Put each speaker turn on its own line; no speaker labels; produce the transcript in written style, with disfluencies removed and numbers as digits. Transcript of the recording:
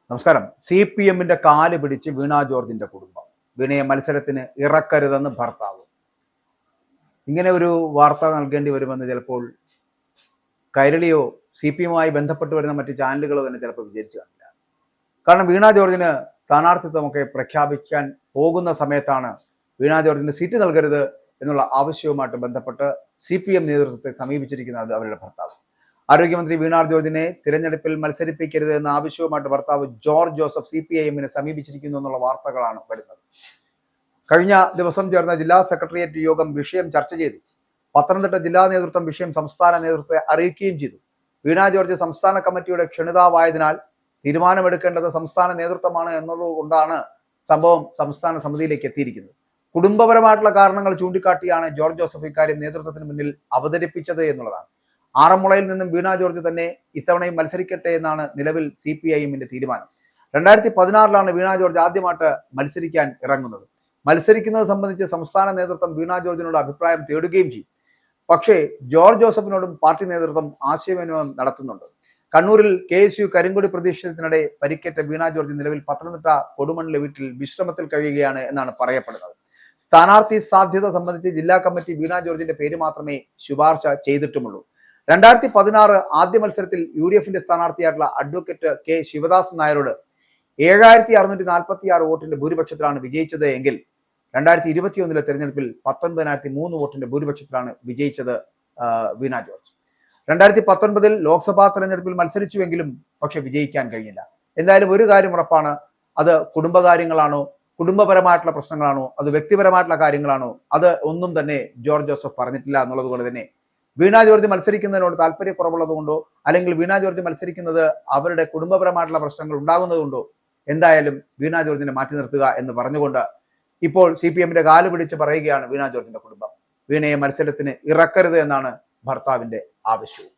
നമസ്കാരം. CPM-ന്റെ കാല് പിടിച്ച് വീണ ജോർജിന്റെ കുടുംബം. വീണയെ മത്സരത്തിന് ഇറക്കരുതെന്ന് ഭർത്താവ്. ഇങ്ങനെ ഒരു വാർത്ത നൽകേണ്ടി വരുമെന്ന് ചിലപ്പോൾ കൈരളിയോ CPM-മായി ബന്ധപ്പെട്ട് വരുന്ന മറ്റ് ചാനലുകളോ തന്നെ ചിലപ്പോൾ വിചാരിച്ചു കാണില്ല. കാരണം വീണ ജോർജിന് സ്ഥാനാർത്ഥിത്വമൊക്കെ പ്രഖ്യാപിക്കാൻ പോകുന്ന സമയത്താണ് വീണ ജോർജിന് സീറ്റ് നൽകരുത് എന്നുള്ള ആവശ്യവുമായിട്ട് ബന്ധപ്പെട്ട് CPM നേതൃത്വത്തെ സമീപിച്ചിരിക്കുന്നത് അവരുടെ ഭർത്താവ്. ആരോഗ്യമന്ത്രി വീണ ജോർജിനെ തിരഞ്ഞെടുപ്പിൽ മത്സരിപ്പിക്കരുത് എന്ന ആവശ്യവുമായിട്ട് ഭർത്താവ് ജോർജ് ജോസഫ് CPIM-നെ സമീപിച്ചിരിക്കുന്നു എന്നുള്ള വാർത്തകളാണ് വരുന്നത്. കഴിഞ്ഞ ദിവസം ചേർന്ന ജില്ലാ സെക്രട്ടേറിയറ്റ് യോഗം വിഷയം ചർച്ച ചെയ്തു. പത്തനംതിട്ട ജില്ലാ നേതൃത്വം വിഷയം സംസ്ഥാന നേതൃത്വത്തെ അറിയിക്കുകയും ചെയ്തു. വീണ ജോർജ് സംസ്ഥാന കമ്മിറ്റിയുടെ ക്ഷണിതാവായതിനാൽ തീരുമാനമെടുക്കേണ്ടത് സംസ്ഥാന നേതൃത്വമാണ് എന്നുള്ളതുകൊണ്ടാണ് സംഭവം സംസ്ഥാന സമിതിയിലേക്ക് എത്തിയിരിക്കുന്നത്. കുടുംബപരമായിട്ടുള്ള കാരണങ്ങൾ ചൂണ്ടിക്കാട്ടിയാണ് ജോർജ് ജോസഫ് ഇക്കാര്യം നേതൃത്വത്തിന് മുന്നിൽ അവതരിപ്പിച്ചത് എന്നുള്ളതാണ്. ആറന്മുളയിൽ നിന്നും വീണ ജോർജ് തന്നെ ഇത്തവണയും മത്സരിക്കട്ടെ എന്നാണ് നിലവിൽ CPIM-ന്റെ തീരുമാനം. 2016 വീണ ജോർജ് ആദ്യമായിട്ട് മത്സരിക്കാൻ ഇറങ്ങുന്നത്. മത്സരിക്കുന്നത് സംബന്ധിച്ച് സംസ്ഥാന നേതൃത്വം വീണ ജോർജിനോട് അഭിപ്രായം തേടുകയും ചെയ്യും. പക്ഷേ ജോർജ് ജോസഫിനോടും പാർട്ടി നേതൃത്വം ആശയവിനിമയം നടത്തുന്നുണ്ട്. കണ്ണൂരിൽ KSU കരിങ്കൊടി പ്രതീക്ഷത്തിനിടെ പരിക്കേറ്റ വീണ ജോർജ് നിലവിൽ പത്തനംതിട്ട കൊടുമണ്ണിലെ വീട്ടിൽ വിശ്രമത്തിൽ കഴിയുകയാണ് എന്നാണ് പറയപ്പെടുന്നത്. സ്ഥാനാർത്ഥി സാധ്യത സംബന്ധിച്ച് ജില്ലാ കമ്മിറ്റി വീണ ജോർജിന്റെ പേര് മാത്രമേ ശുപാർശ ചെയ്തിട്ടുമുള്ളൂ. 2016 ആദ്യ മത്സരത്തിൽ UDF-ന്റെ സ്ഥാനാർത്ഥിയായിട്ടുള്ള അഡ്വക്കേറ്റ് K ശിവദാസൻ നായരോട് 7646 വോട്ടിന്റെ ഭൂരിപക്ഷത്തിലാണ് വിജയിച്ചത് എങ്കിൽ 2021 തെരഞ്ഞെടുപ്പിൽ 19003 വോട്ടിന്റെ ഭൂരിപക്ഷത്തിലാണ് വിജയിച്ചത് വീണ ജോർജ്. 2019 ലോക്സഭാ തെരഞ്ഞെടുപ്പിൽ മത്സരിച്ചുവെങ്കിലും പക്ഷെ വിജയിക്കാൻ കഴിഞ്ഞില്ല. എന്തായാലും ഒരു കാര്യം ഉറപ്പാണ്, അത് കുടുംബകാര്യങ്ങളാണോ, കുടുംബപരമായിട്ടുള്ള പ്രശ്നങ്ങളാണോ, അത് വ്യക്തിപരമായിട്ടുള്ള കാര്യങ്ങളാണോ, അത് ഒന്നും തന്നെ ജോർജ് ജോസഫ് പറഞ്ഞിട്ടില്ല എന്നുള്ളത് കൊണ്ട് തന്നെ വീണ ജോർജ് മത്സരിക്കുന്നതിനോട് താല്പര്യക്കുറവുള്ളത് കൊണ്ടോ അല്ലെങ്കിൽ വീണ ജോർജ് മത്സരിക്കുന്നത് അവരുടെ കുടുംബപരമായിട്ടുള്ള പ്രശ്നങ്ങൾ ഉണ്ടാകുന്നതുകൊണ്ടോ എന്തായാലും വീണ ജോർജിനെ മാറ്റി നിർത്തുക എന്ന് പറഞ്ഞുകൊണ്ട് ഇപ്പോൾ CPM-ന്റെ കാല് പിടിച്ച് പറയുകയാണ് വീണ ജോർജിന്റെ കുടുംബം. വീണയെ മത്സരത്തിന് ഇറക്കരുത് എന്നാണ് ഭർത്താവിന്റെ ആവശ്യവും.